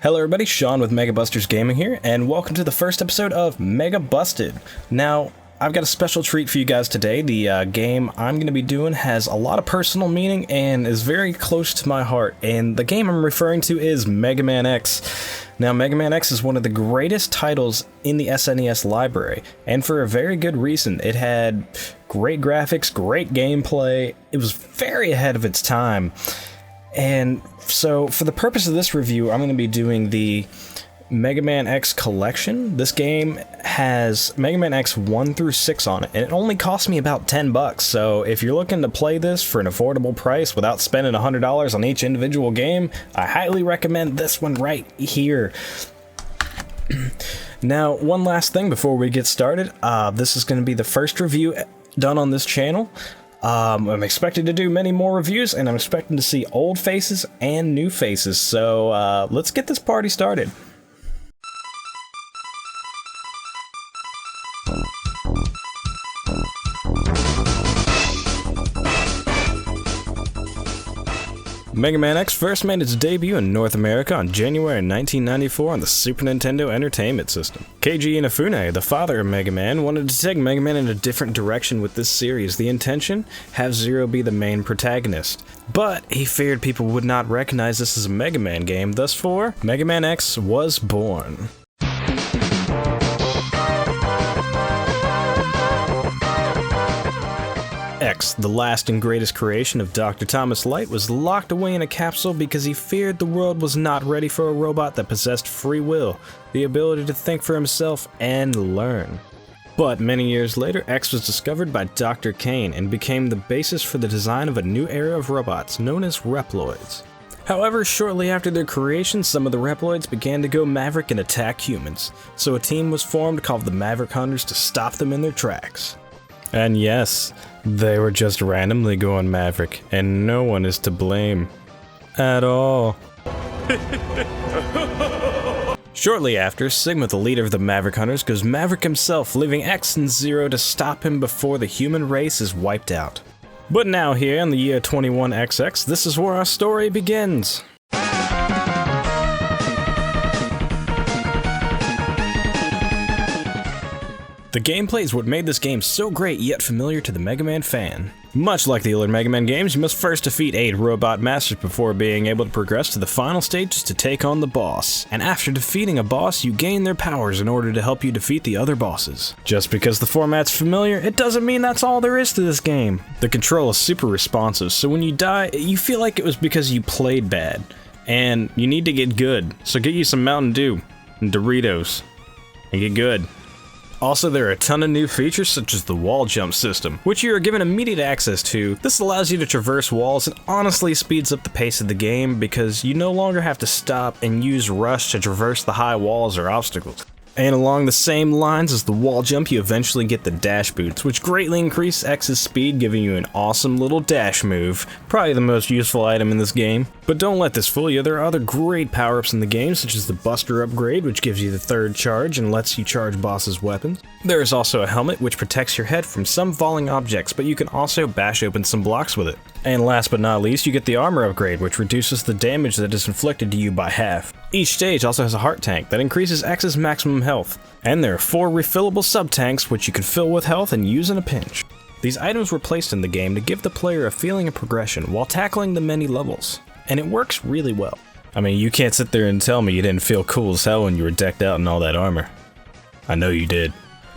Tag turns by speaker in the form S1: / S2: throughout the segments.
S1: Hello everybody, Sean with Mega Busters Gaming here, and welcome to the first episode of Mega Busted. Now, I've got a special treat for you guys today. The game I'm going to be doing has a lot of personal meaning and is very close to my heart, and the game I'm referring to is Mega Man X. Now, Mega Man X is one of the greatest titles in the SNES library, and for a very good reason. It had great graphics, great gameplay, it was very ahead of its time. And so, for the purpose of this review, I'm going to be doing the Mega Man X collection. This game has Mega Man X 1 through 6 on it, and it only cost me about $10, so if you're looking to play this for an affordable price without spending $100 on each individual game, I highly recommend this one right here. Now, one last thing before we get started, this is going to be the first review done on this channel. I'm expected to do many more reviews, and I'm expecting to see old faces and new faces, so let's get this party started. Mega Man X first made its debut in North America on January 1994 on the Super Nintendo Entertainment System. Keiji Inafune, the father of Mega Man, wanted to take Mega Man in a different direction with this series. The intention? Have Zero be the main protagonist. But he feared people would not recognize this as a Mega Man game, thus Mega Man X was born. X, the last and greatest creation of Dr. Thomas Light, was locked away in a capsule because he feared the world was not ready for a robot that possessed free will, the ability to think for himself and learn. But many years later, X was discovered by Dr. Kane and became the basis for the design of a new era of robots known as Reploids. However, shortly after their creation, some of the Reploids began to go Maverick and attack humans, so a team was formed called the Maverick Hunters to stop them in their tracks. And yes, they were just randomly going Maverick, and no one is to blame. At all. Shortly after, Sigma, the leader of the Maverick Hunters, goes Maverick himself, leaving X and Zero to stop him before the human race is wiped out. But now here in the year 21XX, this is where our story begins. The gameplay is what made this game so great yet familiar to the Mega Man fan. Much like the older Mega Man games, you must first defeat 8 robot masters before being able to progress to the final stages to take on the boss. And after defeating a boss, you gain their powers in order to help you defeat the other bosses. Just because the format's familiar, it doesn't mean that's all there is to this game. The control is super responsive, so when you die, you feel like it was because you played bad. And you need to get good, so get you some Mountain Dew and Doritos, and get good. Also, there are a ton of new features such as the wall jump system, which you are given immediate access to. This allows you to traverse walls and honestly speeds up the pace of the game because you no longer have to stop and use rush to traverse the high walls or obstacles. And along the same lines as the wall jump, you eventually get the dash boots, which greatly increase X's speed, giving you an awesome little dash move. Probably the most useful item in this game. But don't let this fool you, there are other great power-ups in the game, such as the Buster upgrade, which gives you the third charge and lets you charge bosses' weapons. There is also a helmet, which protects your head from some falling objects, but you can also bash open some blocks with it. And last but not least, you get the armor upgrade, which reduces the damage that is inflicted to you by half. Each stage also has a heart tank that increases X's maximum health. And there are 4 refillable sub-tanks which you can fill with health and use in a pinch. These items were placed in the game to give the player a feeling of progression while tackling the many levels. And it works really well. I mean, you can't sit there and tell me you didn't feel cool as hell when you were decked out in all that armor. I know you did.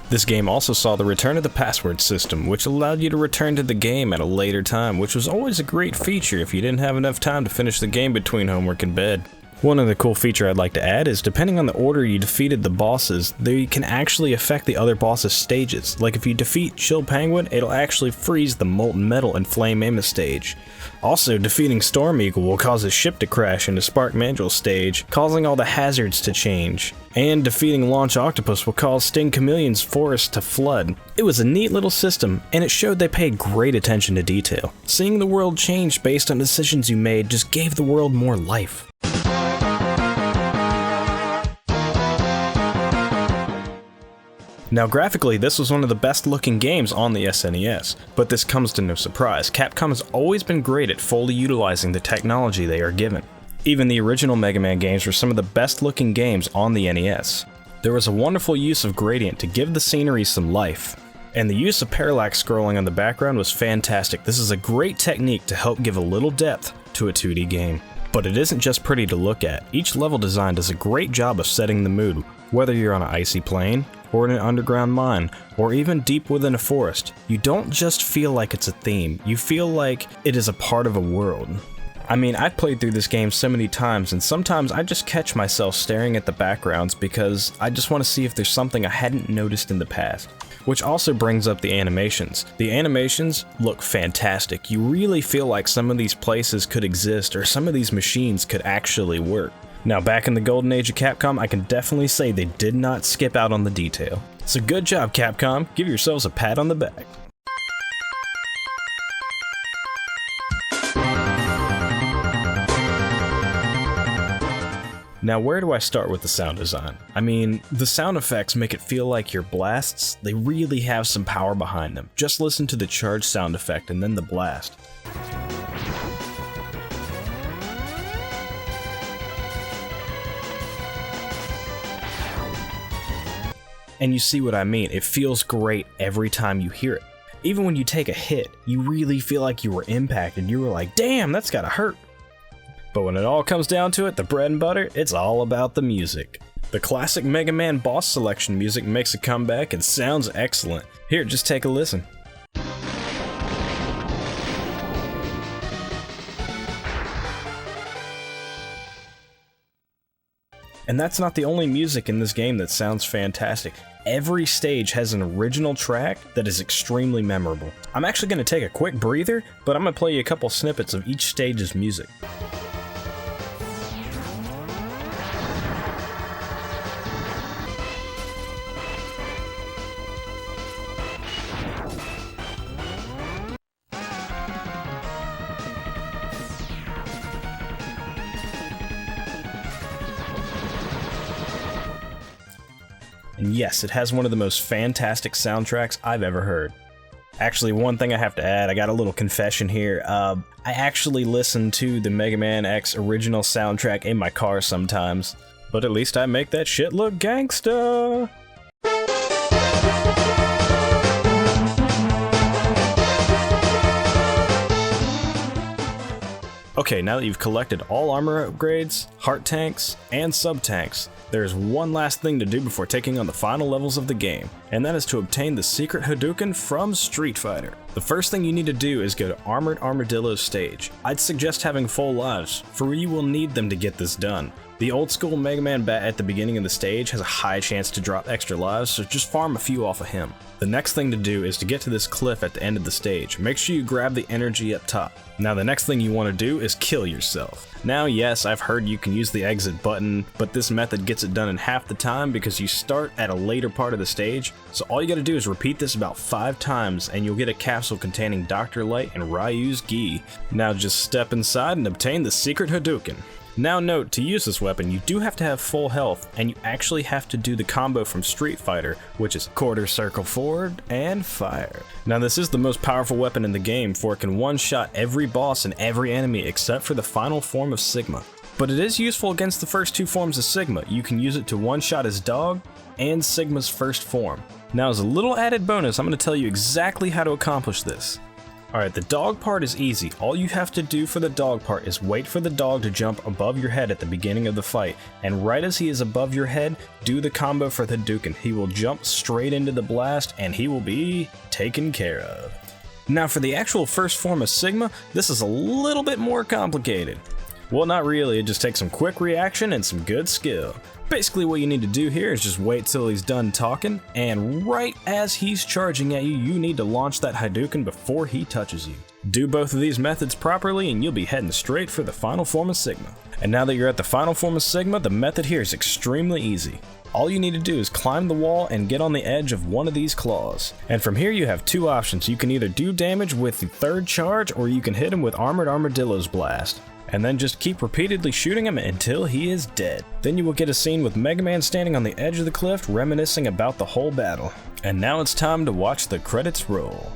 S1: This game also saw the return of the password system, which allowed you to return to the game at a later time, which was always a great feature if you didn't have enough time to finish the game between homework and bed. One other cool feature I'd like to add is depending on the order you defeated the bosses, they can actually affect the other bosses' stages. Like if you defeat Chill Penguin, it'll actually freeze the Molten Metal and Flame Amos stage. Also, defeating Storm Eagle will cause his ship to crash into Spark Mandrel's stage, causing all the hazards to change. And defeating Launch Octopus will cause Sting Chameleon's forest to flood. It was a neat little system, and it showed they paid great attention to detail. Seeing the world change based on decisions you made just gave the world more life. Now graphically, this was one of the best looking games on the SNES, but this comes to no surprise. Capcom has always been great at fully utilizing the technology they are given. Even the original Mega Man games were some of the best looking games on the NES. There was a wonderful use of gradient to give the scenery some life. And the use of parallax scrolling on the background was fantastic. This is a great technique to help give a little depth to a 2D game. But it isn't just pretty to look at. Each level design does a great job of setting the mood, whether you're on an icy plain, or in an underground mine, or even deep within a forest. You don't just feel like it's a theme, you feel like it is a part of a world. I mean, I've played through this game so many times, and sometimes I just catch myself staring at the backgrounds because I just want to see if there's something I hadn't noticed in the past. Which also brings up the animations. The animations look fantastic. You really feel like some of these places could exist, or some of these machines could actually work. Now, back in the golden age of Capcom, I can definitely say they did not skip out on the detail. So good job, Capcom. Give yourselves a pat on the back. Now, where do I start with the sound design? I mean, the sound effects make it feel like your blasts, they really have some power behind them. Just listen to the charge sound effect and then the blast. And you see what I mean, it feels great every time you hear it. Even when you take a hit, you really feel like you were impacted. You were like, damn, that's gotta hurt. But when it all comes down to it, the bread and butter, it's all about the music. The classic Mega Man boss selection music makes a comeback and sounds excellent. Here, just take a listen. And that's not the only music in this game that sounds fantastic. Every stage has an original track that is extremely memorable. I'm actually going to take a quick breather, but I'm going to play you a couple snippets of each stage's music. And yes, it has one of the most fantastic soundtracks I've ever heard. Actually, one thing I have to add, I got a little confession here. I actually listen to the Mega Man X original soundtrack in my car sometimes, but at least I make that shit look gangsta. Okay, now that you've collected all armor upgrades, heart tanks, and sub-tanks, there's one last thing to do before taking on the final levels of the game, and that is to obtain the secret Hadouken from Street Fighter. The first thing you need to do is go to Armored Armadillo's stage. I'd suggest having full lives, for you will need them to get this done. The old school Mega Man bat at the beginning of the stage has a high chance to drop extra lives, so just farm a few off of him. The next thing to do is to get to this cliff at the end of the stage. Make sure you grab the energy up top. Now the next thing you want to do is kill yourself. Now yes, I've heard you can use the exit button, but this method gets it done in half the time because you start at a later part of the stage, so all you gotta do is repeat this about 5 times and you'll get a capsule containing Dr. Light and Ryu's gi. Now just step inside and obtain the secret Hadouken. Now note, to use this weapon, you do have to have full health, and you actually have to do the combo from Street Fighter, which is quarter circle forward and fire. Now this is the most powerful weapon in the game, for it can one-shot every boss and every enemy except for the final form of Sigma. But it is useful against the first 2 forms of Sigma. You can use it to one-shot his dog and Sigma's first form. Now as a little added bonus, I'm going to tell you exactly how to accomplish this. Alright, the dog part is easy. All you have to do for the dog part is wait for the dog to jump above your head at the beginning of the fight, and right as he is above your head, do the combo for the Hadouken. He will jump straight into the blast, and he will be taken care of. Now for the actual first form of Sigma, this is a little bit more complicated. Well, not really, it just takes some quick reaction and some good skill. Basically what you need to do here is just wait till he's done talking, and right as he's charging at you, you need to launch that Hadouken before he touches you. Do both of these methods properly and you'll be heading straight for the final form of Sigma. And now that you're at the final form of Sigma, the method here is extremely easy. All you need to do is climb the wall and get on the edge of one of these claws. And from here you have 2 options. You can either do damage with the 3rd charge, or you can hit him with Armored Armadillo's blast. And then just keep repeatedly shooting him until he is dead. Then you will get a scene with Mega Man standing on the edge of the cliff reminiscing about the whole battle. And now it's time to watch the credits roll.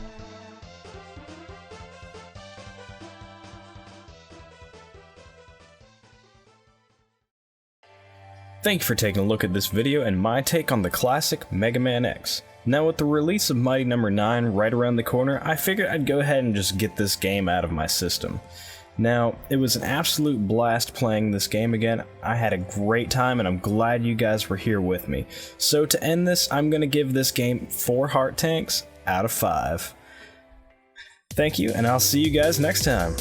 S1: Thank you for taking a look at this video and my take on the classic Mega Man X. Now with the release of Mighty No. 9 right around the corner, I figured I'd go ahead and just get this game out of my system. Now, it was an absolute blast playing this game again. I had a great time and I'm glad you guys were here with me. So to end this, I'm going to give this game 4 heart tanks out of 5. Thank you, and I'll see you guys next time.